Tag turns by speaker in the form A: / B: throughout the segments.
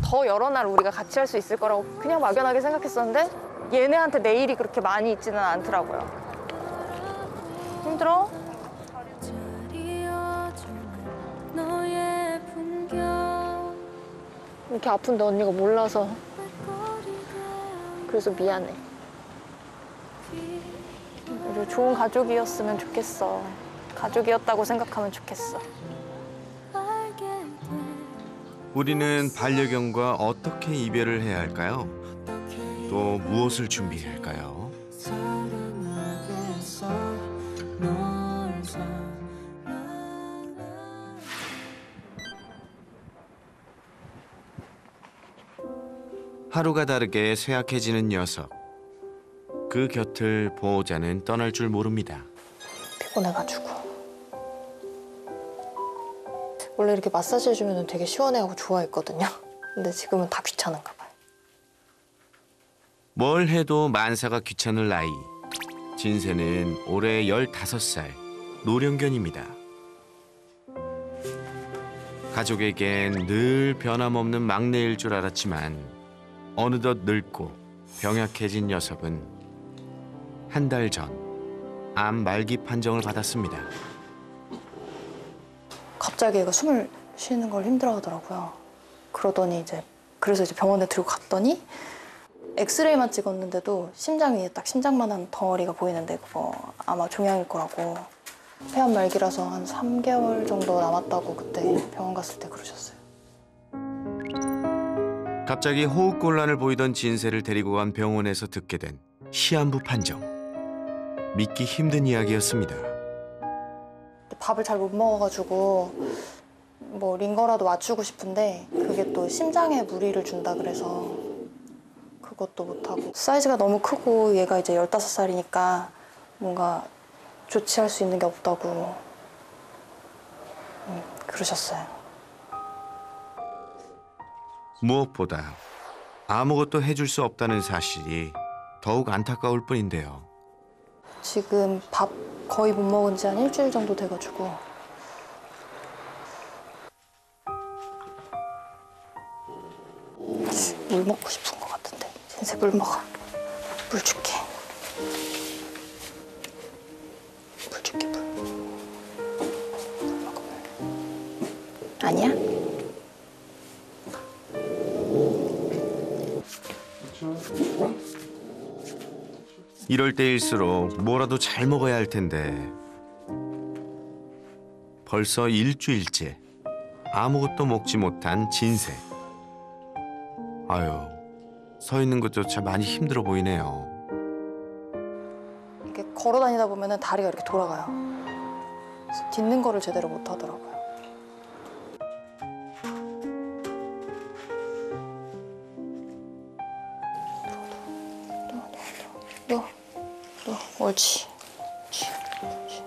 A: 더 여러 날 우리가 같이 할 수 있을 거라고 그냥 막연하게 생각했었는데 얘네한테 내일이 그렇게 많이 있지는 않더라고요. 힘들어? 이렇게 아픈데 언니가 몰라서 그래서 미안해. 우리 좋은 가족이었으면 좋겠어. 가족이었다고 생각하면 좋겠어.
B: 우리는 반려견과 어떻게 이별을 해야 할까요? 또 무엇을 준비해야 할까요? 하루가 다르게 쇠약해지는 녀석. 그 곁을 보호자는 떠날 줄 모릅니다.
A: 피곤해가지고. 원래 이렇게 마사지 해주면 되게 시원해하고 좋아했거든요. 근데 지금은 다 귀찮은가 봐요.
B: 뭘 해도 만사가 귀찮을 나이. 진세는 올해 15살, 노령견입니다. 가족에겐 늘 변함없는 막내일 줄 알았지만 어느덧 늙고 병약해진 녀석은 한 달 전 암 말기 판정을 받았습니다.
A: 갑자기 얘가 숨을 쉬는 걸 힘들어하더라고요. 그러더니 그래서 병원에 들고 갔더니 엑스레이만 찍었는데도 심장 위에 딱 심장만한 덩어리가 보이는데 그거 아마 종양일 거라고. 폐암 말기라서 한 3개월 정도 남았다고 그때 병원 갔을 때 그러셨어요.
B: 갑자기 호흡곤란을 보이던 진세를 데리고 간 병원에서 듣게 된 시한부 판정. 믿기 힘든 이야기였습니다.
A: 밥을 잘 못 먹어가지고 뭐 링거라도 맞추고 싶은데 그게 또 심장에 무리를 준다 그래서 그것도 못하고. 사이즈가 너무 크고 얘가 이제 15살이니까 뭔가 조치할 수 있는 게 없다고 그러셨어요.
B: 무엇보다 아무것도 해줄 수 없다는 사실이 더욱 안타까울 뿐인데요.
A: 지금 밥 거의 못 먹은 지 한 일주일 정도 돼가지고 물 먹고 싶은 것 같은데. 진짜 물 먹어. 물 줄게. 물 줄게, 물. 물 먹어, 물. 아니야?
B: 이럴 때일수록 뭐라도 잘 먹어야 할 텐데 벌써 일주일째 아무것도 먹지 못한 진세. 아유, 서 있는 것조차 많이 힘들어 보이네요.
A: 이렇게 걸어 다니다 보면 다리가 이렇게 돌아가요. 그래서 딛는 거를 제대로 못 하더라고요. 너, 옳지. 옳지.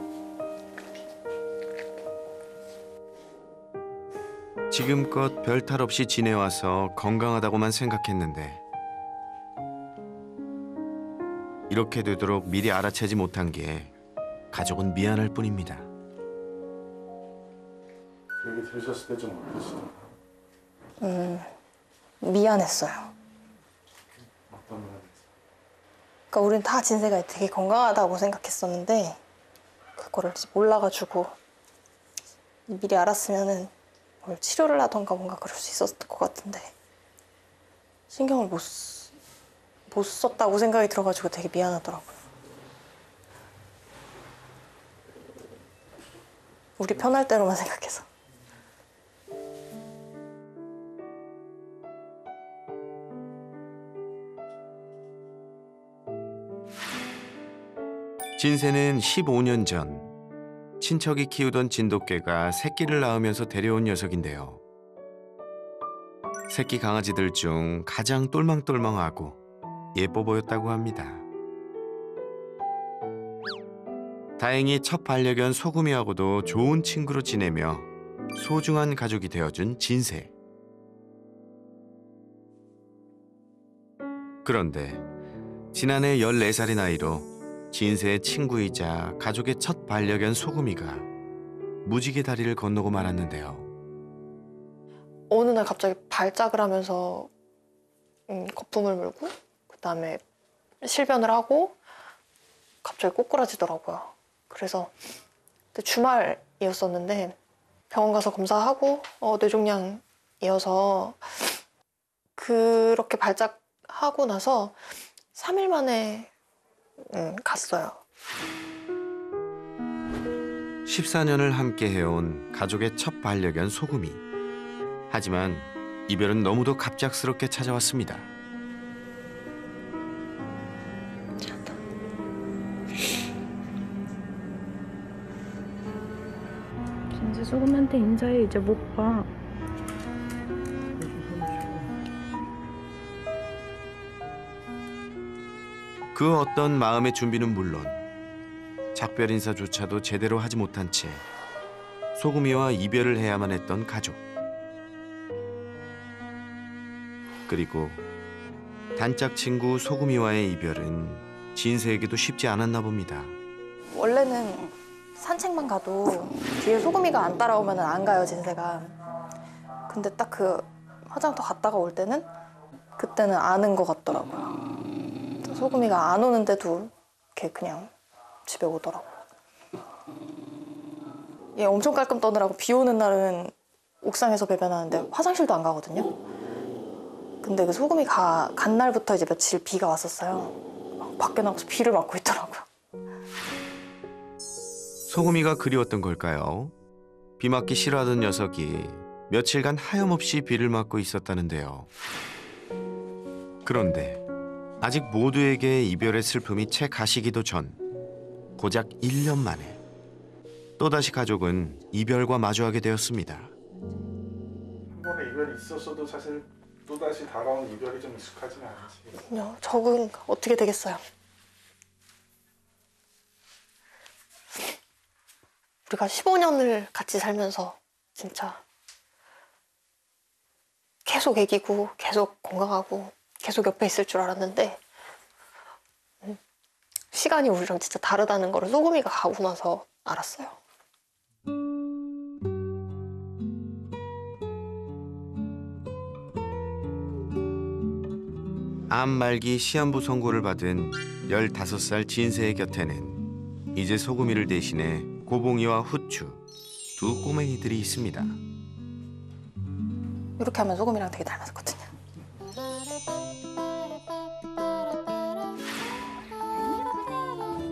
B: 지금껏 별탈 없이 지내와서 건강하다고만 생각했는데 이렇게 되도록 미리 알아채지 못한 게 가족은 미안할 뿐입니다.
C: 얘기 들으셨을 때 좀 어떠시나요?
A: 미안했어요.
C: 어떤 면에서?
A: 그러니까 우린 다 진세가 되게 건강하다고 생각했었는데 그거를 몰라가지고 미리 알았으면은 뭘 치료를 하던가 뭔가 그럴 수 있었을 것 같은데 신경을 못 썼다고 생각이 들어가지고 되게 미안하더라고요. 우리 편할 대로만 생각해서.
B: 진세는 15년 전 친척이 키우던 진돗개가 새끼를 낳으면서 데려온 녀석인데요. 새끼 강아지들 중 가장 똘망똘망하고 예뻐 보였다고 합니다. 다행히 첫 반려견 소금이하고도 좋은 친구로 지내며 소중한 가족이 되어준 진세. 그런데 지난해 14살의 나이로 진세의 친구이자 가족의 첫 반려견 소금이가 무지개 다리를 건너고 말았는데요.
A: 어느 날 갑자기 발작을 하면서 거품을 물고 그다음에 실변을 하고 갑자기 꼬꾸라지더라고요. 그래서 그때 주말이었었는데 병원 가서 검사하고 뇌종양이어서 그렇게 발작하고 나서 3일 만에 갔어요.
B: 14년을 함께 해온 가족의 첫 반려견 소금이. 하지만 이별은 너무도 갑작스럽게 찾아왔습니다.
D: 진짜 소금한테 인사해. 이제 못 봐.
B: 그 어떤 마음의 준비는 물론 작별 인사조차도 제대로 하지 못한 채 소금이와 이별을 해야만 했던 가족. 그리고 단짝 친구 소금이와의 이별은 진세에게도 쉽지 않았나 봅니다.
A: 원래는 산책만 가도 뒤에 소금이가 안 따라오면 안 가요, 진세가. 근데 딱 그 화장터 갔다가 올 때는 그때는 아는 것 같더라고요. 소금이가 안 오는데도 이렇게 그냥 집에 오더라고요. 얘 엄청 깔끔 떠느라고 비 오는 날은 옥상에서 배변하는데 화장실도 안 가거든요. 근데 그 소금이 간 날부터 이제 며칠 비가 왔었어요. 밖에 나가서 비를 맞고 있더라고요.
B: 소금이가 그리웠던 걸까요? 비 맞기 싫어하던 녀석이 며칠간 하염없이 비를 맞고 있었다는데요. 그런데 아직 모두에게 이별의 슬픔이 채 가시기도 전 고작 1년 만에 또다시 가족은 이별과 마주하게 되었습니다.
C: 한 번에 이별이 있었어도 사실 또다시 다가온 이별이 좀 익숙하지는 않지.
A: 그냥 적응 어떻게 되겠어요. 우리가 15년을 같이 살면서 진짜 계속 애기고 계속 건강하고 계속 옆에 있을 줄 알았는데 시간이 우리랑 진짜 다르다는 걸 소금이가 가고 나서 알았어요.
B: 암 말기 시한부 선고를 받은 15살 진세의 곁에는 이제 소금이를 대신해 고봉이와 후추 두 꼬맹이들이 있습니다.
A: 이렇게 하면 소금이랑 되게 닮았거든요.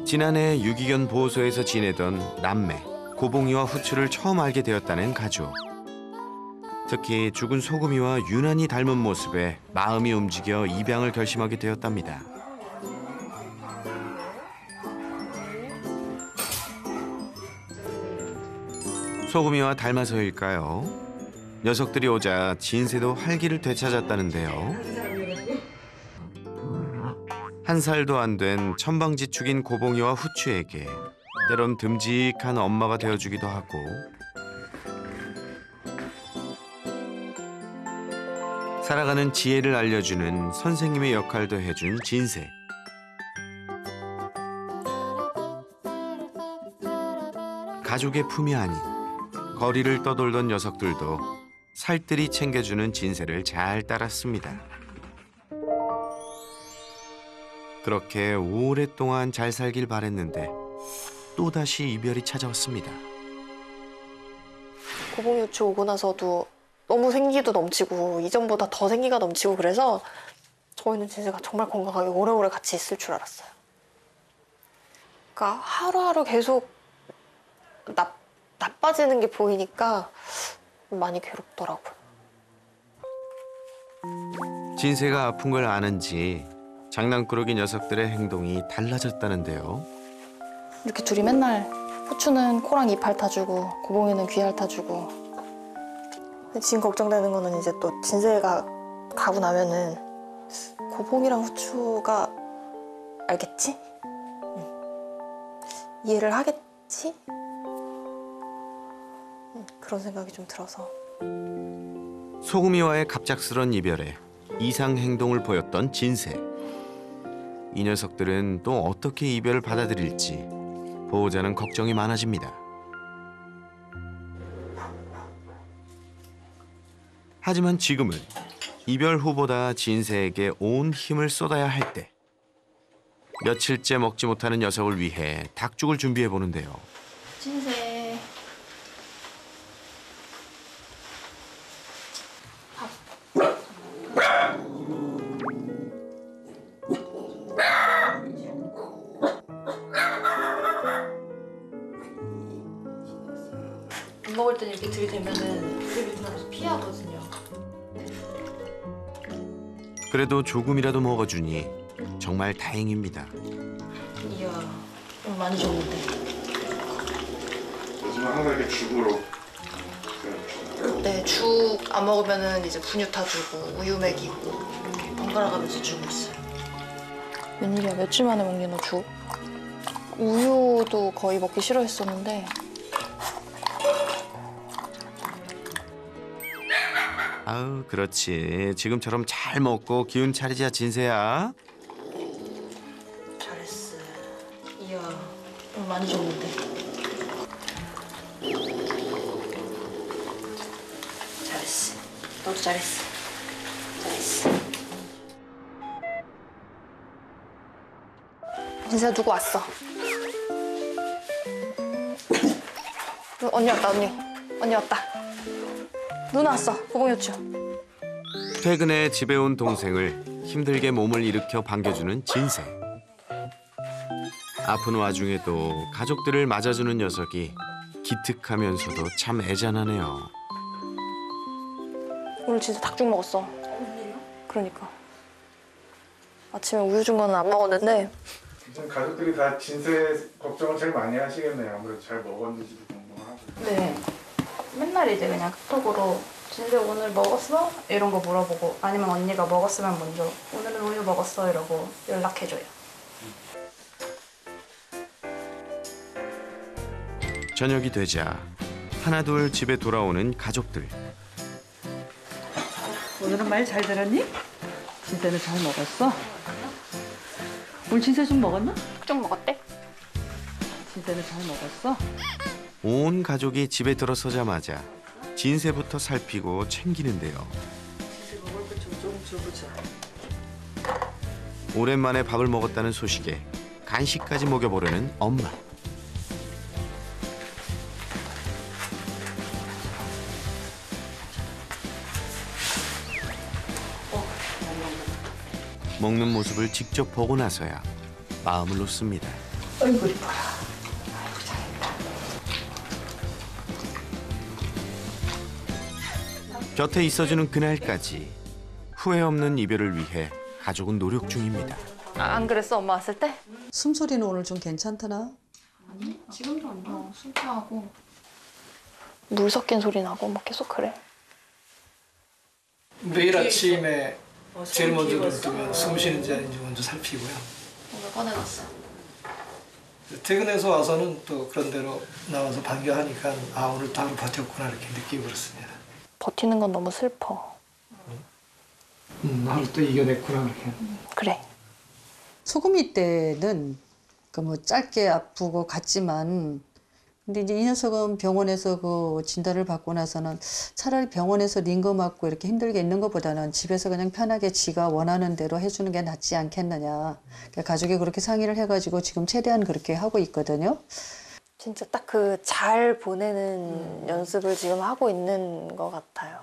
B: 지난해 유기견 보호소에서 지내던 남매 고봉이와 후추를 처음 알게 되었다는 가족. 특히 죽은 소금이와 유난히 닮은 모습에 마음이 움직여 입양을 결심하게 되었답니다. 소금이와 닮아서일까요? 녀석들이 오자 진세도 활기를 되찾았다는데요. 1살도 안 된 천방지축인 고봉이와 후추에게 때론 듬직한 엄마가 되어주기도 하고 살아가는 지혜를 알려주는 선생님의 역할도 해준 진세. 가족의 품이 아닌 거리를 떠돌던 녀석들도 살뜰히 챙겨주는 진세를 잘 따랐습니다. 그렇게 오랫동안 잘 살길 바랬는데 또다시 이별이 찾아왔습니다.
A: 고봉이 후추 오고 나서도 너무 생기도 넘치고 이전보다 더 생기가 넘치고 그래서 저희는 진세가 정말 건강하게 오래오래 같이 있을 줄 알았어요. 그러니까 하루하루 계속 나빠지는 게 보이니까 많이 괴롭더라고요.
B: 진세가 아픈 걸 아는지 장난꾸러기 녀석들의 행동이 달라졌다는데요.
A: 이렇게 둘이 맨날 후추는 코랑 입 핥아주고 고봉이는 귀 핥아주고. 근데 지금 걱정되는 거는 이제 또 진세가 가고 나면은 고봉이랑 후추가 알겠지? 이해를 하겠지? 그런 생각이 좀 들어서.
B: 소금이와의 갑작스런 이별에 이상 행동을 보였던 진세. 이 녀석들은 또 어떻게 이별을 받아들일지 보호자는 걱정이 많아집니다. 하지만 지금은 이별 후보다 진세에게 온 힘을 쏟아야 할 때. 며칠째 먹지 못하는 녀석을 위해 닭죽을 준비해 보는데요.
A: 진세. 밥 먹을 땐 이렇게 들이대면은 들이대면서 피하거든요.
B: 그래도 조금이라도 먹어주니 정말 다행입니다.
A: 이야, 오늘 많이 줬는데.
C: 요즘은 항상 이렇게 죽으로.
A: 네, 죽 안 먹으면은 이제 분유타 주고 우유 먹이고 이렇게 번갈아 가면서 주고 있어요. 웬일이야, 며칠 만에 먹니 너 죽? 우유도 거의 먹기 싫어했었는데.
B: 아우 그렇지. 지금처럼 잘 먹고 기운 차리자 진세야.
A: 잘했어. 이야, 오늘 많이 줬는데. 잘했어. 너도 잘했어. 잘했어. 진세야, 누구 왔어? 언니 왔다, 언니. 언니 왔다. 누나 왔어, 고봉유추.
B: 퇴근에 집에 온 동생을 힘들게 몸을 일으켜 반겨주는 진세. 아픈 와중에도 가족들을 맞아주는 녀석이 기특하면서도 참 애잔하네요.
A: 오늘 진짜 닭죽 먹었어. 그러니까. 아침에 우유 준 거는 안 먹었는데.
C: 지금 가족들이 다 진세 걱정을 제일 많이 하시겠네요. 아무래도 잘 먹었는지도 궁금하고.
E: 네. 맨날 이제 그냥 카톡으로 진세 오늘 먹었어? 이런 거 물어보고 아니면 언니가 먹었으면 먼저 오늘은 우유 먹었어 이러고 연락해줘요.
B: 저녁이 되자 하나둘 집에 돌아오는 가족들.
F: 오늘은 말 잘 들었니? 진세는 잘 먹었어? 오늘 진세 좀 먹었나?
A: 쭉 먹었대?
F: 진세는 잘 먹었어?
B: 온 가족이 집에 들어서자마자 진세부터 살피고 챙기는데요.
F: 진세 먹을 것 좀 줘보자.
B: 오랜만에 밥을 먹었다는 소식에 간식까지 먹여보려는 엄마. 먹는 모습을 직접 보고 나서야 마음을 놓습니다.
F: 아이고 이뻐라.
B: 곁에 있어주는 그날까지 후회 없는 이별을 위해 가족은 노력 중입니다.
A: 안 그랬어, 엄마 왔을 때?
F: 숨소리는 오늘 좀 괜찮더나?
A: 지금도 안 나. 숨차하고. 물 섞인 소리 나고 막 계속 그래.
G: 매일 아침에 제일 먼저 눈 뜨면 숨 쉬는지 아닌지 먼저 살피고요.
A: 오늘 꺼내놨어.
G: 퇴근해서 와서는 또 그런 대로 나와서 반겨하니까 아 오늘 또 하루 버텼구나 이렇게 느끼고 그렇습니다.
A: 버티는 건 너무 슬퍼.
G: 하루 또 이겨냈구나 그렇게.
A: 그래.
F: 소금이 때는 그 뭐 짧게 아프고 갔지만 근데 이제 이 녀석은 병원에서 그 진단을 받고 나서는 차라리 병원에서 링거 맞고 이렇게 힘들게 있는 것보다는 집에서 그냥 편하게 지가 원하는 대로 해주는 게 낫지 않겠느냐. 그러니까 가족이 그렇게 상의를 해가지고 지금 최대한 그렇게 하고 있거든요.
A: 진짜 딱 그 잘 보내는 연습을 지금 하고 있는 것 같아요.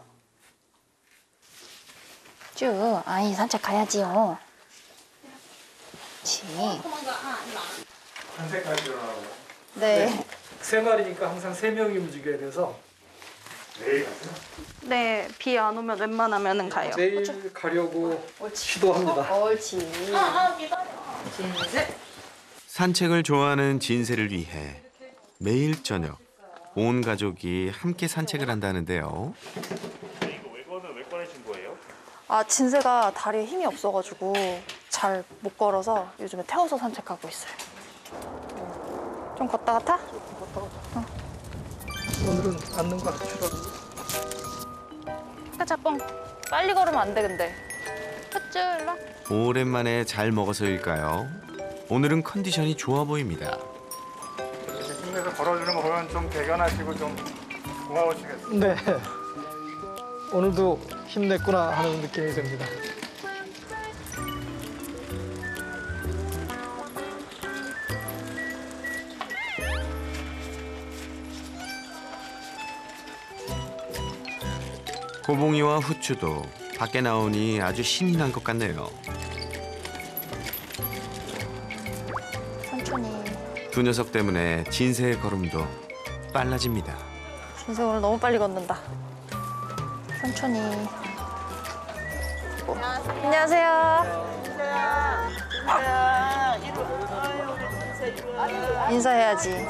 A: 쭈, 아이 산책 가야지요. 그렇지.
C: 한색까지 일어나고.
A: 네.
G: 세 마리니까 항상 세 명이 움직여야 돼서
C: 내일 가세요?
E: 네, 비 안 오면 웬만하면은 가요.
G: 내일 가려고 시도합니다.
A: 옳지.
B: 산책을 좋아하는 진세를 위해 매일 저녁 온 가족이 함께 산책을 한다는데요.
A: 아, 진세가 다리에 힘이 없어가지고 잘 못 걸어서 요즘에 태워서 산책하고 있어요. 좀 걷다가 타?
G: 오늘은 앉는 거 필요.
A: 가자, 뻥. 빨리 걸으면 안 돼, 근데. 쭈, 일로 와.
B: 오랜만에 잘 먹어서일까요? 오늘은 컨디션이 좋아 보입니다.
C: 이렇게 힘내서 걸어주는 거 보면 좀 대견하시고 좀 고마우시겠어요.
G: 네. 오늘도 힘냈구나 하는 느낌이 듭니다.
B: 고봉이와 후추도 밖에 나오니 아주 신이 난 것 같네요.
A: 천천히.
B: 두 녀석 때문에 진세의 걸음도 빨라집니다.
A: 진세 오늘 너무 빨리 걷는다. 천천히. 안녕하세요. 인사해야지.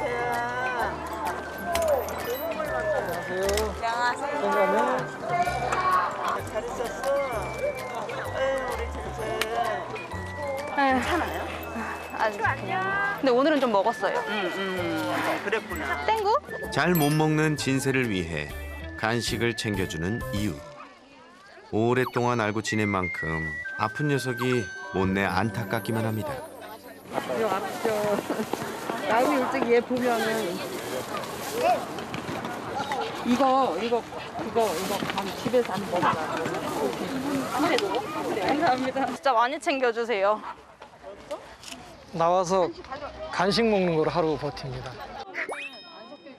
E: 괜찮아요? 아직. 근데 오늘은 좀 먹었어요.
H: 그랬구나.
E: 땡구?
B: 잘 못 먹는 진세를 위해 간식을 챙겨주는 이유. 오랫동안 알고 지낸 만큼 아픈 녀석이 못내 안타깝기만 합니다.
I: 아프죠. 나도 일찍 얘 보면은 이거 집에서 안 먹어. 감사합니다.
E: 진짜 많이 챙겨주세요.
G: 나와서 간식 먹는 걸 하루 버팁니다.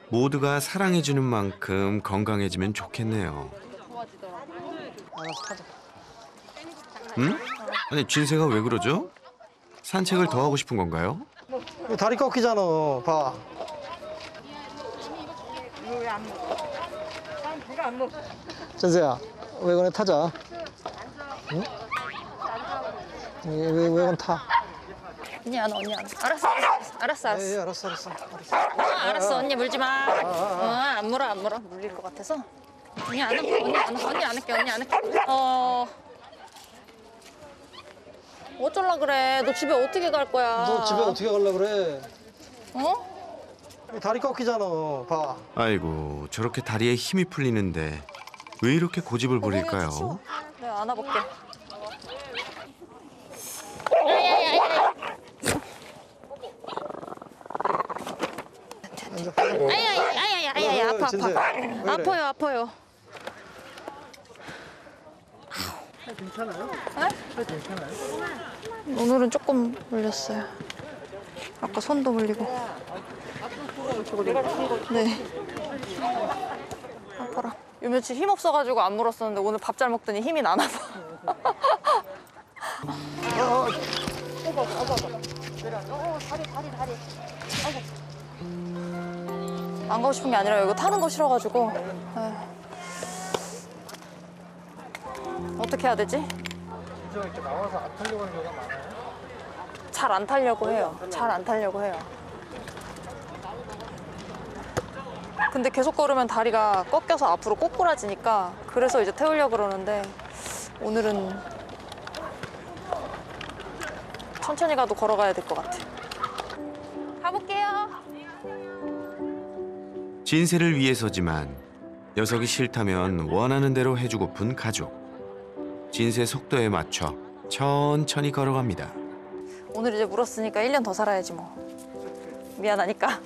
B: 모두가 사랑해주는 만큼 건강해지면 좋겠네요.
G: 알아서 타자.
B: 응? 아니 진세가 왜 그러죠? 산책을 더 하고 싶은 건가요?
G: 다리 꺾이잖아. 봐. 진세야, 외관에 타자. 응? 외관 타.
A: 언니 안 와, 언니 안 와. 알았어.
G: 에이, 알았어.
A: 알았어, 언니 물지 마. 안 물어. 물릴 것 같아서. 언니 안 할게, 언니 안 할게. 어쩔라 그래. 너 집에 어떻게 갈 거야?
G: 너 집에 어떻게 가려고 그래?
A: 어?
G: 다리 꺾이잖아. 봐.
B: 아이고 저렇게 다리에 힘이 풀리는데 왜 이렇게 고집을 부릴까요?
A: 내가 안아볼게. 아야야 아파.
G: 진세, 왜 그래?
A: 아파요.
G: 괜찮아요?
A: 오늘은 조금 물렸어요. 아까 손도 물리고. 네. 아파라. 요 며칠 힘 없어가지고 안 물었었는데 오늘 밥 잘 먹더니 힘이 나나 봐. 안 가고 싶은 게 아니라 이거 타는 거 싫어가지고. 어떻게 해야 되지?
G: 이렇게 나와서 안 타려고 하는 경우가 많아요.
A: 잘 안 타려고 해요. 근데 계속 걸으면 다리가 꺾여서 앞으로 꼬꾸라지니까 그래서 이제 태우려고 그러는데 오늘은 천천히 가도 걸어가야 될 것 같아. 가볼게요.
B: 진세를 위해서지만 녀석이 싫다면 원하는 대로 해주고픈 가족. 진세 속도에 맞춰 천천히 걸어갑니다.
A: 오늘 이제 물었으니까 1년 더 살아야지 뭐. 미안하니까.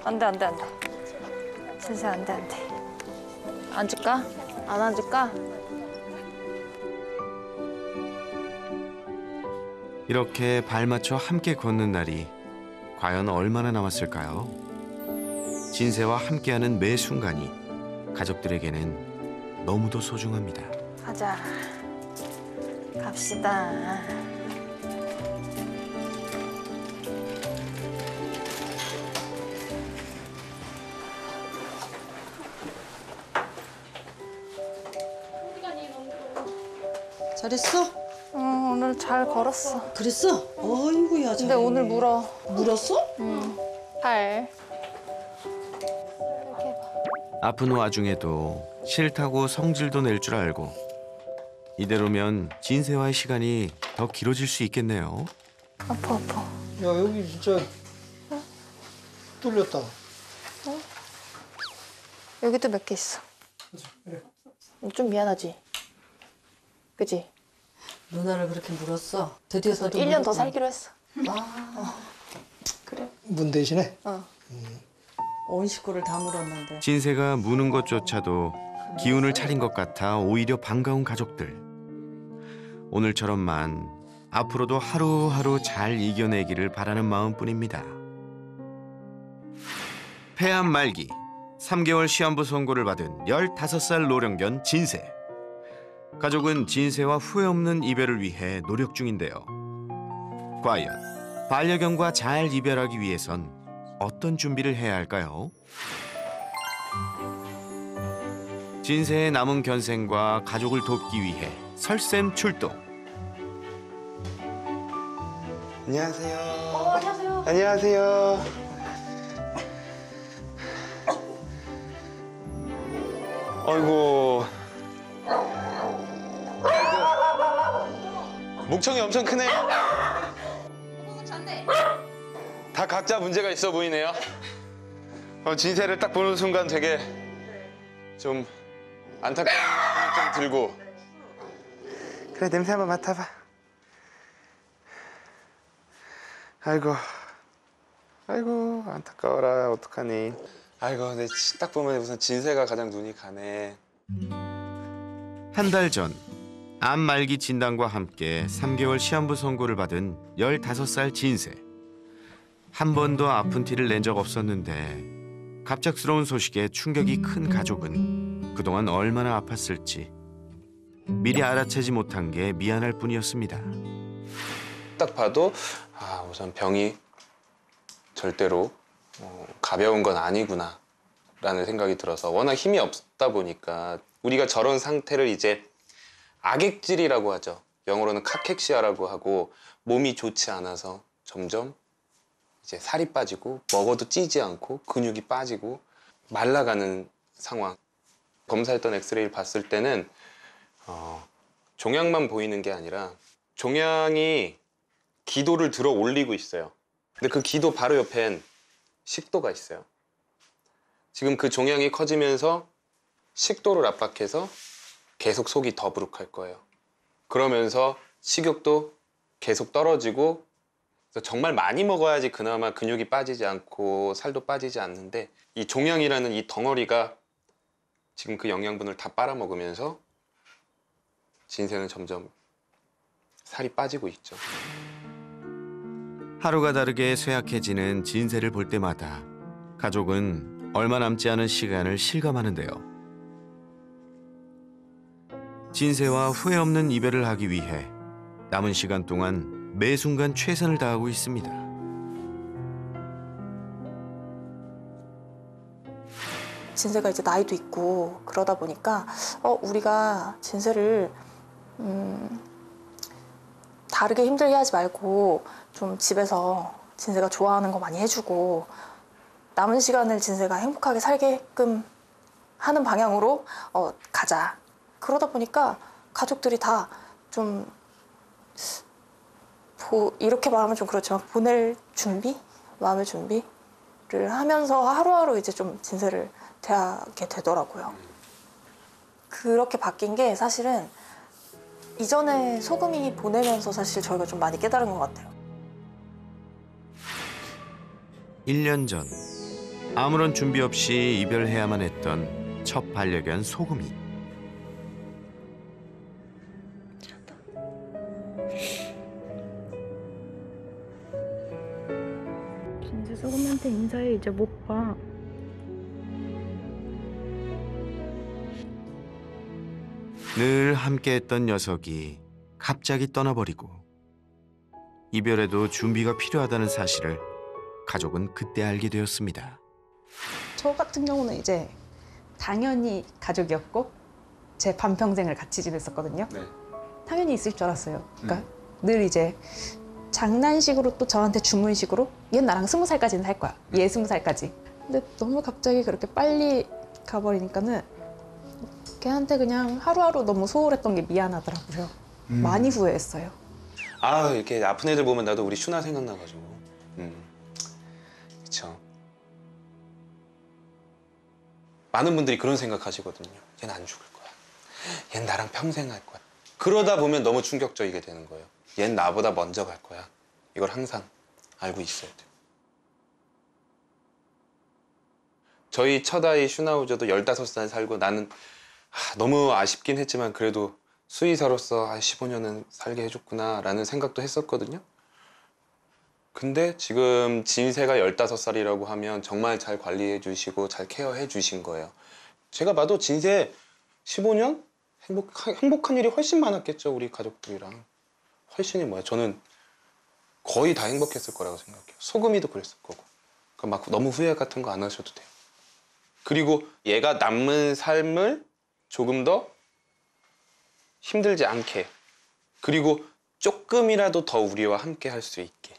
A: 안 돼. 진세 안 돼. 앉을까? 안 앉을까?
B: 이렇게 발 맞춰 함께 걷는 날이 과연 얼마나 남았을까요? 진세와 함께하는 매 순간이 가족들에게는 너무도 소중합니다.
A: 가자. 갑시다.
F: 잘했어?
A: 오늘 잘 걸었어.
F: 그랬어? 어이구야.
A: 근데 오늘 물어.
F: 물었어?
A: 팔.
B: 아픈 와중에도 싫다고 성질도 낼 줄 알고 이대로면 진세와의 시간이 더 길어질 수 있겠네요.
A: 아파.
G: 야, 여기 진짜 뚫렸다.
A: 여기도 몇 개 있어.
G: 그래.
A: 좀 미안하지? 그지?
F: 누나를 그렇게 물었어? 드디어서도
A: 1년 더
F: 물었구나.
A: 살기로 했어.
F: 아,
A: 그래.
G: 문 대신에?
A: 어.
F: 온 식구를 다 물었는데.
B: 진세가 무는 것조차도 기운을 차린 것 같아 오히려 반가운 가족들. 오늘처럼만 앞으로도 하루하루 잘 이겨내기를 바라는 마음뿐입니다. 폐암 말기 3개월 시한부 선고를 받은 15살 노령견 진세. 가족은 진세와 후회 없는 이별을 위해 노력 중인데요. 과연 반려견과 잘 이별하기 위해선 어떤 준비를 해야 할까요? 진세의 남은 견생과 가족을 돕기 위해 설쌤 출동.
J: 안녕하세요.
A: 안녕하세요.
J: 안녕하세요. 아이고. 목청이 엄청 크네. 다 각자 문제가 있어 보이네요. 진세를 딱 보는 순간 되게 좀 안타까운 마음이 좀 들고. 그래, 냄새 한번 맡아봐. 아이고, 아이고, 안타까워라. 어떡하니. 아이고, 근데 딱 보면 우선 진세가 가장 눈이 가네.
B: 한 달 전 암 말기 진단과 함께 3개월 시한부 선고를 받은 15살 진세. 한 번도 아픈 티를 낸 적 없었는데 갑작스러운 소식에 충격이 큰 가족은 그동안 얼마나 아팠을지 미리 알아채지 못한 게 미안할 뿐이었습니다.
J: 딱 봐도 우선 병이 절대로 가벼운 건 아니구나 라는 생각이 들어서, 워낙 힘이 없다 보니까 우리가 저런 상태를 이제 악액질이라고 하죠. 영어로는 카캑시아라고 하고, 몸이 좋지 않아서 점점 이제 살이 빠지고 먹어도 찌지 않고 근육이 빠지고 말라가는 상황. 검사했던 엑스레이를 봤을 때는 종양만 보이는 게 아니라 종양이 기도를 들어 올리고 있어요. 근데 그 기도 바로 옆엔 식도가 있어요. 지금 그 종양이 커지면서 식도를 압박해서 계속 속이 더부룩할 거예요. 그러면서 식욕도 계속 떨어지고, 정말 많이 먹어야지 그나마 근육이 빠지지 않고 살도 빠지지 않는데, 이 종양이라는 이 덩어리가 지금 그 영양분을 다 빨아먹으면서 진세는 점점 살이 빠지고 있죠.
B: 하루가 다르게 쇠약해지는 진세를 볼 때마다 가족은 얼마 남지 않은 시간을 실감하는데요. 진세와 후회 없는 이별을 하기 위해 남은 시간 동안 매 순간 최선을 다하고 있습니다.
A: 진세가 이제 나이도 있고 그러다 보니까 우리가 진세를 다르게 힘들게 하지 말고 좀 집에서 진세가 좋아하는 거 많이 해주고 남은 시간을 진세가 행복하게 살게끔 하는 방향으로 가자. 그러다 보니까 가족들이 다 좀 이렇게 말하면 좀 그렇지만 보낼 준비? 마음의 준비를 하면서 하루하루 이제 좀 진세를 대하게 되더라고요. 그렇게 바뀐 게 사실은 이전에 소금이 보내면서 사실 저희가 좀 많이 깨달은 것 같아요.
B: 1년 전 아무런 준비 없이 이별해야만 했던 첫 반려견 소금이.
D: 진짜 소금한테 인사해. 이제 못 봐.
B: 늘 함께했던 녀석이 갑자기 떠나버리고 이별에도 준비가 필요하다는 사실을 가족은 그때 알게 되었습니다.
K: 저 같은 경우는 이제 당연히 가족이었고 제 반평생을 같이 지냈었거든요.
J: 네.
K: 당연히 있을 줄 알았어요. 그러니까 늘 이제 장난식으로 또 저한테 주문식으로 얘 나랑 20살까지는 살 거야. 얘 20살까지. 근데 너무 갑자기 그렇게 빨리 가버리니까는 걔한테 그냥 하루하루 너무 소홀했던 게 미안하더라고요. 많이 후회했어요.
J: 이렇게 아픈 애들 보면 나도 우리 슈나 생각나가지고. 그쵸. 많은 분들이 그런 생각하시거든요. 얘는 안 죽을 거야. 얘는 나랑 평생 할 거야. 그러다 보면 너무 충격적이게 되는 거예요. 얘는 나보다 먼저 갈 거야. 이걸 항상 알고 있어야 돼요. 저희 첫 아이 슈나우저도 15살 살고 나는 너무 아쉽긴 했지만 그래도 수의사로서 15년은 살게 해줬구나라는 생각도 했었거든요. 근데 지금 진세가 15살이라고 하면 정말 잘 관리해 주시고 잘 케어해 주신 거예요. 제가 봐도 진세 15년? 행복한 일이 훨씬 많았겠죠, 우리 가족들이랑. 훨씬이 뭐야, 저는 거의 다 행복했을 거라고 생각해요. 소금이도 그랬을 거고. 그러니까 막 너무 후회 같은 거 안 하셔도 돼요. 그리고 얘가 남은 삶을 조금 더 힘들지 않게, 그리고 조금이라도 더 우리와 함께 할 수 있게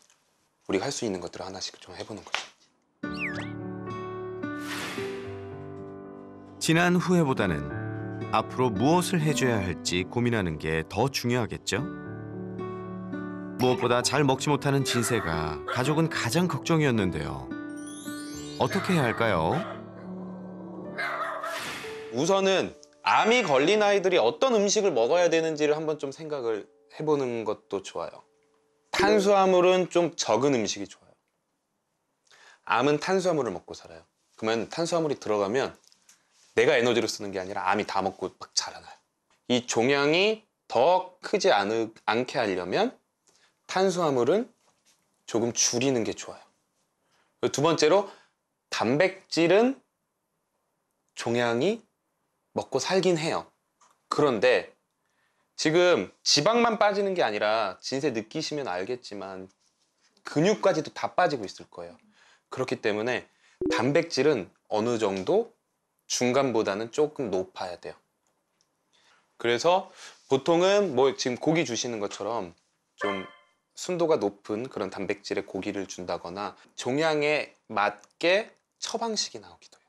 J: 우리가 할 수 있는 것들을 하나씩 좀 해보는 거죠.
B: 지난 후회보다는 앞으로 무엇을 해줘야 할지 고민하는 게 더 중요하겠죠? 무엇보다 잘 먹지 못하는 진세가 가족은 가장 걱정이었는데요. 어떻게 해야 할까요?
J: 우선은 암이 걸린 아이들이 어떤 음식을 먹어야 되는지를 한번 좀 생각을 해보는 것도 좋아요. 탄수화물은 좀 적은 음식이 좋아요. 암은 탄수화물을 먹고 살아요. 그러면 탄수화물이 들어가면 내가 에너지로 쓰는 게 아니라 암이 다 먹고 막 자라나요. 이 종양이 더 크지 않게 하려면 탄수화물은 조금 줄이는 게 좋아요. 두 번째로 단백질은 종양이 먹고 살긴 해요. 그런데 지금 지방만 빠지는 게 아니라 진세 느끼시면 알겠지만 근육까지도 다 빠지고 있을 거예요. 그렇기 때문에 단백질은 어느 정도 중간보다는 조금 높아야 돼요. 그래서 보통은 뭐 지금 고기 주시는 것처럼 좀 순도가 높은 그런 단백질의 고기를 준다거나 종양에 맞게 처방식이 나오기도 해요.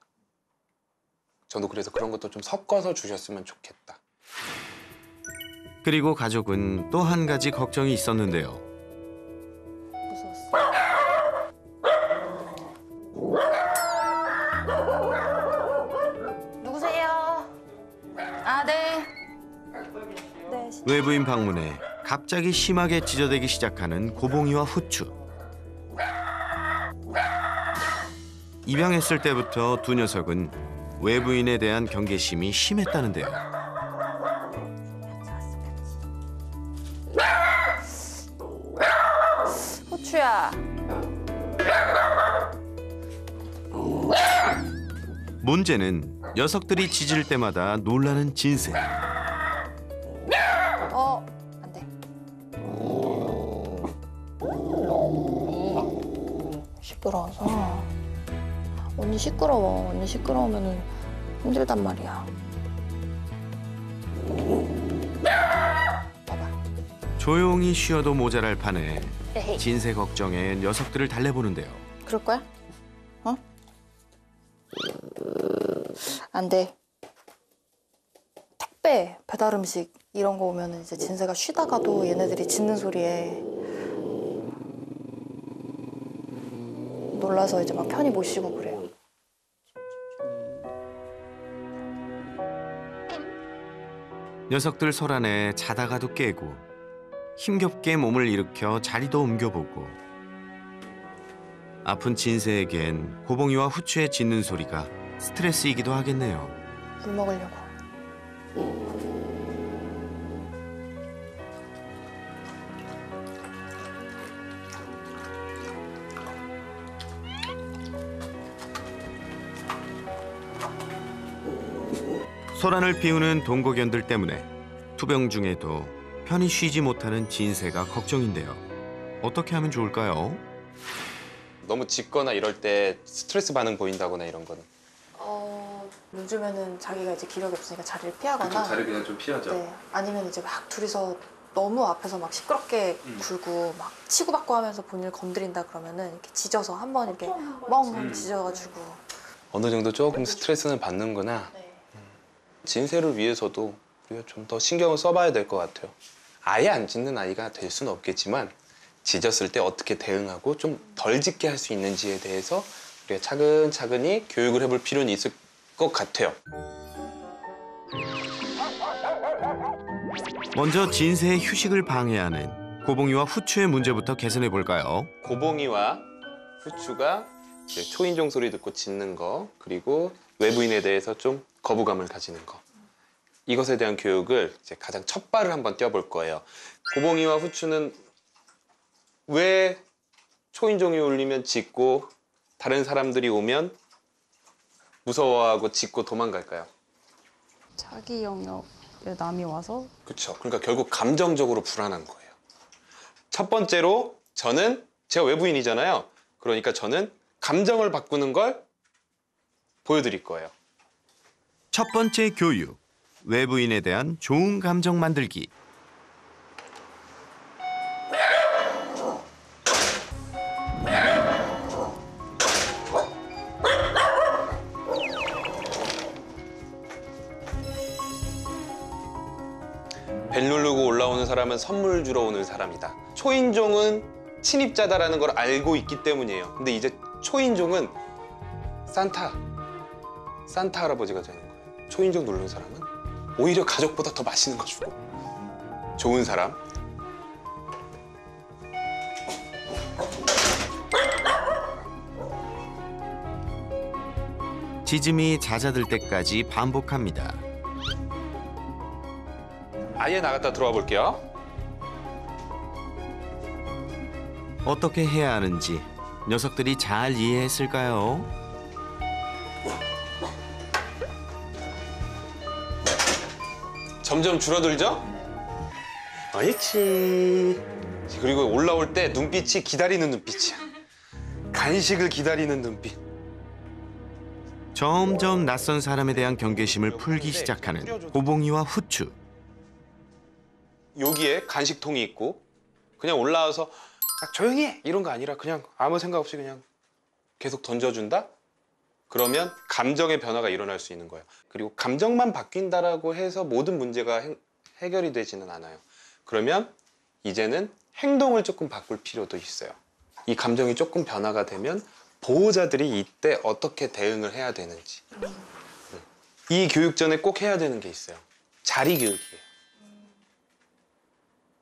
J: 저도 그래서 그런 것도 좀 섞어서 주셨으면 좋겠다.
B: 그리고 가족은 또 한 가지 걱정이 있었는데요.
A: 누구세요? 아, 네.
B: 외부인 방문에 갑자기 심하게 찢어대기 시작하는 고봉이와 후추. 입양했을 때부터 두 녀석은 외부인에 대한 경계심이 심했다는데요.
A: 후추야.
B: 문제는 녀석들이 짖을 때마다 놀라는 진세.
A: 안 돼. 시끄러워서. 언니 시끄러워. 언니 시끄러우면은 힘들단 말이야.
B: 조용히 쉬어도 모자랄 판에
A: 에헤이.
B: 진세 걱정에 녀석들을 달래보는데요.
A: 그럴 거야? 어? 안 돼. 택배, 배달 음식 이런 거 오면 이제 진세가 쉬다가도 얘네들이 짖는 소리에 놀라서 이제 막 편히 못 쉬고 그래요.
B: 녀석들 소란에 자다가도 깨고 힘겹게 몸을 일으켜 자리도 옮겨보고 아픈 진세에겐 고봉이와 후추의 짖는 소리가 스트레스이기도 하겠네요.
A: 물 먹으려고.
B: 소란을 피우는 동거견들 때문에 투병 중에도 편히 쉬지 못하는 진세가 걱정인데요. 어떻게 하면 좋을까요?
J: 너무 짖거나 이럴 때 스트레스 반응 보인다거나 이런 거는
A: 요즘에는 자기가 이제 기력이 없으니까 자리를 피하거나
J: 자리 그냥 좀 피하죠.
A: 네, 아니면 이제 막 둘이서 너무 앞에서 막 시끄럽게 굴고 막 치고받고 하면서 본인을 건드린다 그러면은 이렇게 짖어서 한번 이렇게 멍 짖어가지고
J: 어느 정도 조금 스트레스는 받는구나. 진세를 위해서도 우리가 좀 더 신경을 써봐야 될 것 같아요. 아예 안 짖는 아이가 될 수는 없겠지만 짖었을 때 어떻게 대응하고 좀 덜 짖게 할 수 있는지에 대해서 우리가 차근차근히 교육을 해볼 필요는 있을 것 같아요.
B: 먼저 진세의 휴식을 방해하는 고봉이와 후추의 문제부터 개선해 볼까요?
J: 고봉이와 후추가 이제 초인종 소리 듣고 짖는 거, 그리고 외부인에 대해서 좀 거부감을 가지는 거. 이것에 대한 교육을 이제 가장 첫 발을 한번 떼어볼 거예요. 고봉이와 후추는 왜 초인종이 울리면 짖고 다른 사람들이 오면 무서워하고 짖고 도망갈까요?
D: 자기 영역에 남이 와서
J: 그렇죠. 그러니까 결국 감정적으로 불안한 거예요. 첫 번째로 제가 외부인이잖아요. 그러니까 저는 감정을 바꾸는 걸 보여드릴 거예요.
B: 첫 번째 교육, 외부인에 대한 좋은 감정 만들기.
J: 벨 누르고 올라오는 사람은 선물 주러 오는 사람이다. 초인종은 침입자다라는 걸 알고 있기 때문이에요. 근데 이제 초인종은 산타 할아버지가 되는 거예요. 초인종 누르는 사람은 오히려 가족보다 더 맛있는 거 주고 좋은 사람.
B: 짖음이 잦아들 때까지 반복합니다.
J: 아예 나갔다 들어와 볼게요.
B: 어떻게 해야 하는지 녀석들이 잘 이해했을까요?
J: 점점 줄어들죠? 옳지. 그리고 올라올 때 눈빛이 기다리는 눈빛이야. 간식을 기다리는 눈빛.
B: 점점 낯선 사람에 대한 경계심을 풀기 시작하는 고봉이와 후추.
J: 여기에 간식통이 있고 그냥 올라와서 조용히 해! 이런 거 아니라 그냥 아무 생각 없이 그냥 계속 던져준다? 그러면 감정의 변화가 일어날 수 있는 거예요. 그리고 감정만 바뀐다라고 해서 모든 문제가 해결이 되지는 않아요. 그러면 이제는 행동을 조금 바꿀 필요도 있어요. 이 감정이 조금 변화가 되면 보호자들이 이때 어떻게 대응을 해야 되는지. 이 교육 전에 꼭 해야 되는 게 있어요. 자리 교육이에요.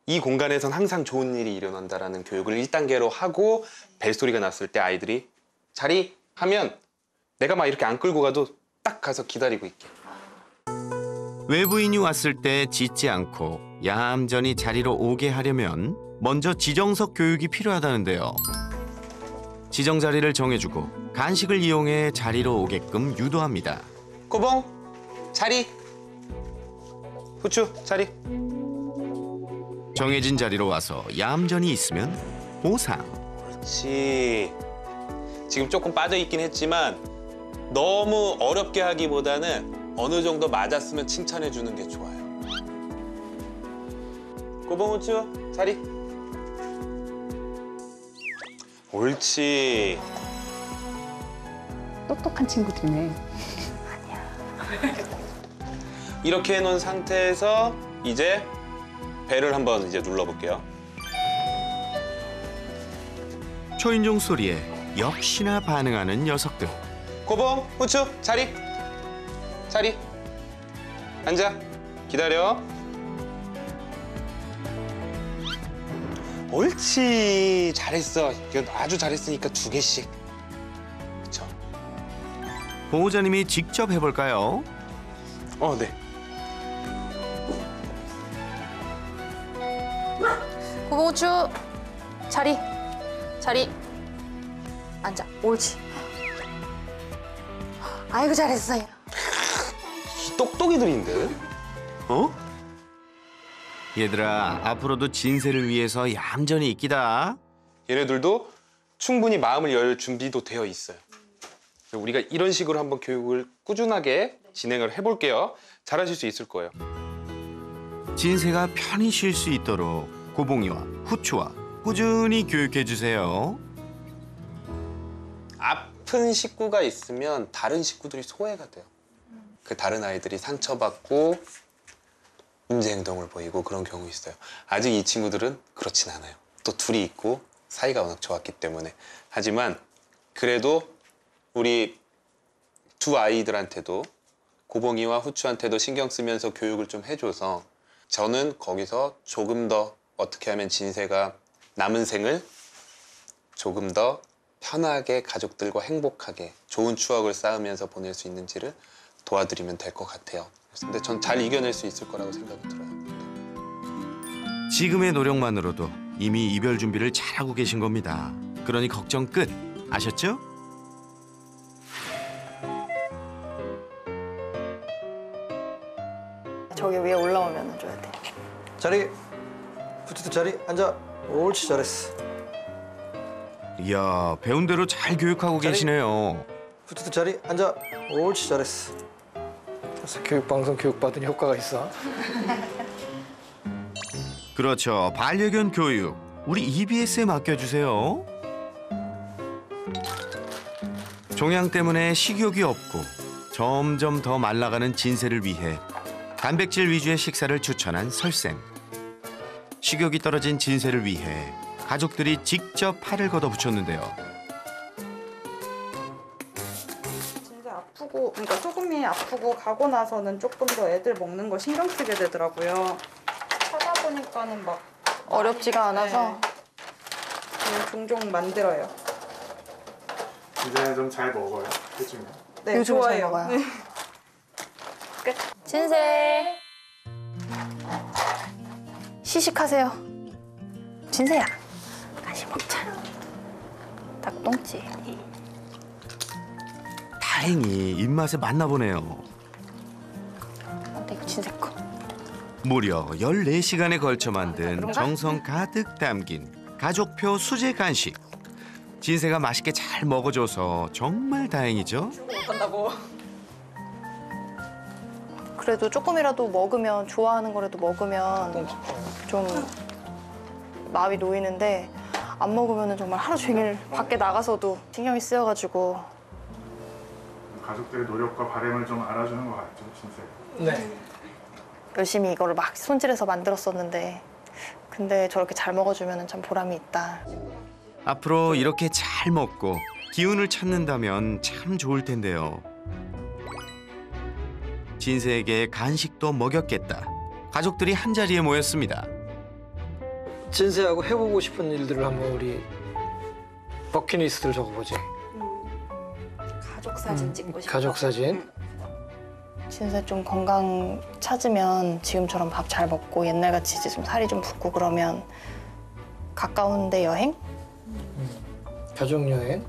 J: 이 공간에선 항상 좋은 일이 일어난다라는 교육을 1단계로 하고 벨소리가 났을 때 아이들이 자리 하면 내가 막 이렇게 안 끌고 가도 딱 가서 기다리고 있게.
B: 외부인이 왔을 때 짖지 않고 얌전히 자리로 오게 하려면 먼저 지정석 교육이 필요하다는데요. 지정 자리를 정해주고 간식을 이용해 자리로 오게끔 유도합니다.
J: 고봉, 자리. 후추, 자리.
B: 정해진 자리로 와서 얌전히 있으면 보상.
J: 그렇지. 지금 조금 빠져있긴 했지만 너무 어렵게 하기보다는 어느 정도 맞았으면 칭찬해주는 게 좋아요. 고봉, 후추, 자리. 옳지.
D: 똑똑한 친구들이네.
J: 이렇게 해놓은 상태에서 이제 벨을 한번 이제 눌러볼게요.
B: 초인종 소리에 역시나 반응하는 녀석들.
J: 고봉, 후추, 자리. 자리. 앉아. 기다려. 옳지. 잘했어. 이건 아주 잘했으니까 2개씩. 그쵸?
B: 보호자님이 직접 해볼까요?
J: 네.
A: 고봉우추 자리 앉아. 옳지. 아이고 잘했어요.
J: 똑똑이들인데?
B: 얘들아, 앞으로도 진세를 위해서 얌전히 있기다.
J: 얘네들도 충분히 마음을 열 준비도 되어 있어요. 우리가 이런 식으로 한번 교육을 꾸준하게 진행을 해볼게요. 잘하실 수 있을 거예요.
B: 진세가 편히 쉴 수 있도록 고봉이와 후추와 꾸준히 교육해주세요.
J: 아픈 식구가 있으면 다른 식구들이 소외가 돼요. 그 다른 아이들이 상처받고 문제 행동을 보이고 그런 경우 있어요. 아직 이 친구들은 그렇진 않아요. 또 둘이 있고 사이가 워낙 좋았기 때문에. 하지만 그래도 우리 두 아이들한테도 고봉이와 후추한테도 신경 쓰면서 교육을 좀 해줘서 저는 거기서 조금 더 어떻게 하면 진세가 남은 생을 조금 더 편하게 가족들과 행복하게 좋은 추억을 쌓으면서 보낼 수 있는지를 도와드리면 될 것 같아요. 근데 전 잘 이겨낼 수 있을 거라고 생각이 들어요.
B: 지금의 노력만으로도 이미 이별 준비를 잘하고 계신 겁니다. 그러니 걱정 끝. 아셨죠?
A: 저기 위에 올라오면 줘야 돼.
G: 자리. 붙어도 자리. 앉아. 옳지, 잘했어.
B: 이야, 배운 대로 잘 교육하고 계시네요.
G: 붙어도 자리. 앉아. 옳지, 잘했어. 그래서 교육방송 교육받은 효과가 있어.
B: 그렇죠. 반려견 교육. 우리 EBS에 맡겨주세요. 종양 때문에 식욕이 없고 점점 더 말라가는 진세를 위해 단백질 위주의 식사를 추천한 설쌤. 식욕이 떨어진 진세를 위해 가족들이 직접 팔을 걷어붙였는데요.
E: 진짜 아프고, 그러니까 소금이 아프고 가고 나서는 조금 더 애들 먹는 거 신경 쓰게 되더라고요. 찾아보니까는 막
A: 어렵지가 않아서
E: 그냥 종종 만들어요.
C: 이제는 좀 잘 먹어요. 해주면.
E: 네,
A: 요즘 잘
E: 좋아해요.
A: 먹어요.
E: 네.
A: 진세. 시식하세요. 진세야. 간식 먹자. 닭똥집.
B: 다행히 입맛에 맞나 보네요.
A: 근데 이거 진세 거.
B: 무려 14시간에 걸쳐 만든 정성 가득 담긴 가족표 수제 간식. 진세가 맛있게 잘 먹어줘서 정말 다행이죠.
E: 한다고.
A: 그래도 조금이라도 먹으면 좋아하는 거라도 먹으면 좀 마음이 놓이는데 안 먹으면 정말 하루 종일 밖에 나가서도 신경이 쓰여가지고
C: 가족들의 노력과 바람을 좀 알아주는 것 같죠, 진짜.
G: 네.
A: 열심히 이거를 막 손질해서 만들었었는데 근데 저렇게 잘 먹어주면 참 보람이 있다.
B: 앞으로 이렇게 잘 먹고 기운을 찾는다면 참 좋을 텐데요. 진세에게 간식도 먹였겠다. 가족들이 한자리에 모였습니다.
G: 진세하고 해보고 싶은 일들을 한번 우리 버킷리스트를 적어보지.
E: 가족 사진 찍고 싶어.
G: 가족 사진.
A: 진세 좀 건강 찾으면 지금처럼 밥 잘 먹고 옛날같이 이제 좀 살이 좀 붓고 그러면 가까운 데 여행?
G: 가족 여행.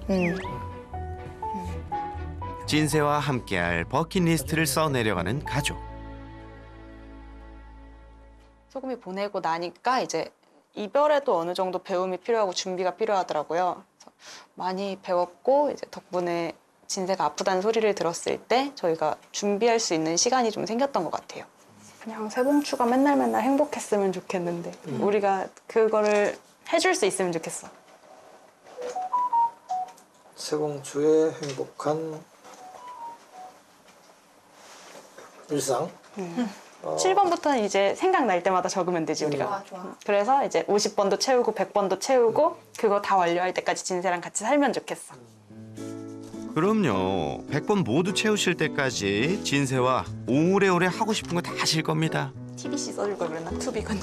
B: 진세와 함께할 버킷리스트를 써내려가는 가족.
K: 소금이 보내고 나니까 이제 이별에도 어느 정도 배움이 필요하고 준비가 필요하더라고요. 그래서 많이 배웠고 이제 덕분에 진세가 아프다는 소리를 들었을 때 저희가 준비할 수 있는 시간이 좀 생겼던 것 같아요. 그냥 세봉추가 맨날 행복했으면 좋겠는데 우리가 그거를 해줄 수 있으면 좋겠어.
G: 세봉추의 행복한 일상.
K: 7번부터는 이제 생각날 때마다 적으면 되지 우리가. 그래서 이제 50번도 채우고 100번도 채우고 그거 다 완료할 때까지 진세랑 같이 살면 좋겠어.
B: 그럼요. 100번 모두 채우실 때까지 진세와 오래오래 하고 싶은 거 다 하실 겁니다.
K: TBC 써줄 걸 그랬나? 투비건.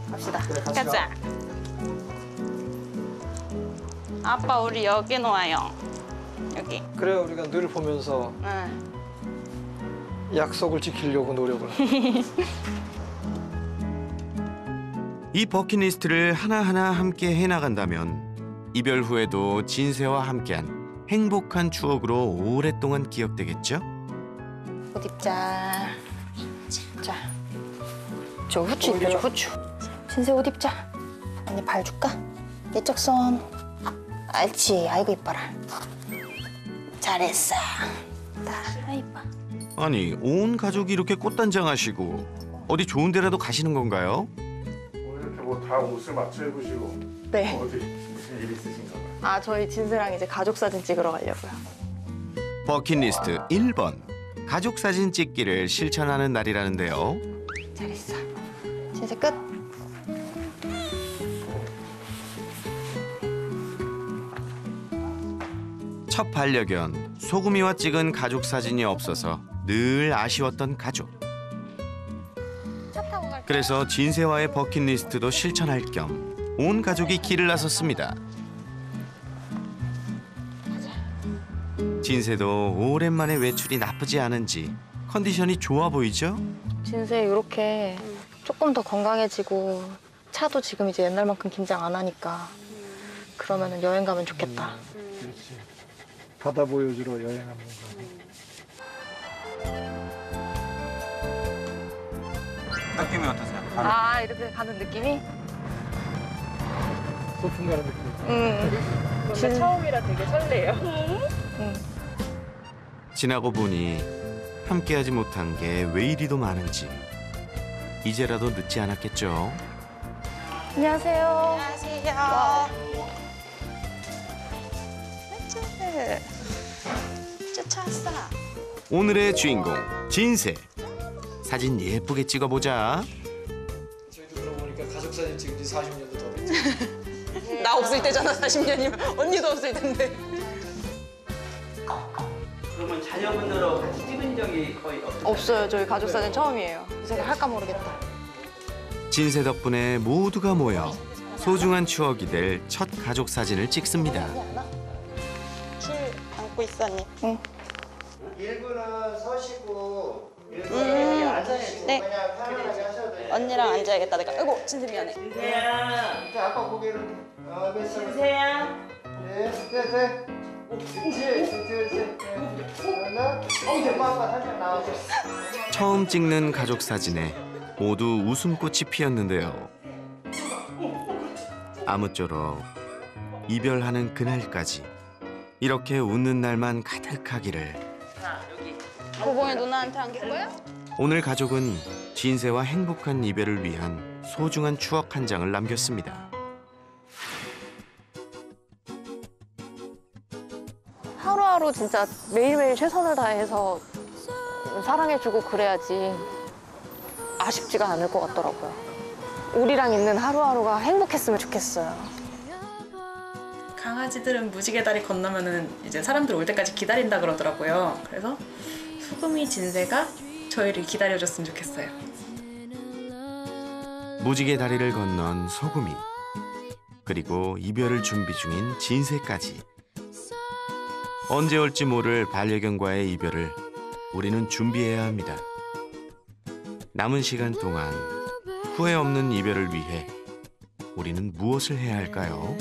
K: 갑시다.
G: 그래, 같이
K: 가자. 아빠 우리 여기 놓아요. 여기.
G: 그래 우리가 늘 보면서
K: 응.
G: 약속을 지키려고 노력을.
B: 이 버킷리스트를 하나하나 함께 해나간다면 이별 후에도 진세와 함께한 행복한 추억으로 오랫동안 기억되겠죠?
A: 옷 입자. 자, 저 후추 입혀줘, 후추. 진세 옷 입자. 언니 발 줄까? 내쪽 손. 옳지, 아이고 이뻐라. 잘했어. 나 이뻐.
B: 아니, 온 가족이 이렇게 꽃단장하시고 어디 좋은 데라도 가시는 건가요?
C: 이렇게 뭐 다 옷을 맞춰 입으시고
A: 네.
C: 어디 무슨 일 있으신가 봐요.
A: 아, 저희 진세랑 이제 가족 사진 찍으러 가려고요.
B: 버킷리스트 1번. 가족 사진 찍기를 실천하는 날이라는데요.
A: 잘했어. 진세 끝.
B: 첫 반려견 소금이와 찍은 가족 사진이 없어서 늘 아쉬웠던 가족. 그래서 진세와의 버킷리스트도 실천할 겸 온 가족이 길을 나섰습니다. 진세도 오랜만에 외출이 나쁘지 않은지 컨디션이 좋아 보이죠?
A: 진세 이렇게 조금 더 건강해지고 차도 지금 이제 옛날만큼 긴장 안 하니까 그러면은 여행 가면 좋겠다.
G: 그렇지. 바다 보여주러 여행 한번 가고.
H: 느낌이 어떠세요?
A: 아 이렇게 가는 느낌이?
G: 소풍 가는 느낌.
I: 뭔가 처음이라 되게 설레요.
B: 지나고 보니 함께하지 못한 게 왜 이리도 많은지 이제라도 늦지 않았겠죠.
A: 안녕하세요.
K: 쫓아왔어.
B: 오늘의 주인공 진세. 사진 예쁘게 찍어보자.
G: 저희도 들어보니까 가족 사진 찍은 지 40년도 더 됐죠.
K: 나 없을 때잖아 40년이면. 언니도 없을 텐데.
H: 그러면 자녀분들하고 같이 찍은 적이 거의 없어요?
A: 없어요. 저희 가족 사진 처음이에요. 이제 할까 모르겠다.
B: 진세 덕분에 모두가 모여 소중한 추억이 될 첫 가족 사진을 찍습니다.
K: 줄 안고 있어 언니.
A: 응.
L: 1분은 서시고 1분은 앉으시고
K: 네.
L: 그냥 편안하게 하셔도 돼요.
K: 언니랑 앉아야겠다 내가. 아이고 진짜 미안해.
H: 진세야.
L: 자, 아빠 고개를 됐어.
H: 진세야.
L: 네, 네. 그렇지. 하나. 엄마 아빠 살짝 나오셨어.
B: 처음 찍는 가족 사진에 모두 웃음꽃이 피었는데요. 아무쪼록 이별하는 그날까지 이렇게 웃는 날만 가득하기를.
K: 고봉이 누나한테 안길 거야?
B: 오늘 가족은 진세와 행복한 이별을 위한 소중한 추억 한 장을 남겼습니다.
A: 하루하루 진짜 매일매일 최선을 다해서 사랑해주고 그래야지 아쉽지가 않을 것 같더라고요. 우리랑 있는 하루하루가 행복했으면 좋겠어요.
M: 강아지들은 무지개 다리 건너면은 이제 사람들 올 때까지 기다린다 그러더라고요. 그래서 소금이 진세가 저희를 기다려줬으면 좋겠어요.
B: 무지개 다리를 건넌 소금이, 그리고 이별을 준비 중인 진세까지. 언제 올지 모를 반려견과의 이별을 우리는 준비해야 합니다. 남은 시간 동안 후회 없는 이별을 위해 우리는 무엇을 해야 할까요?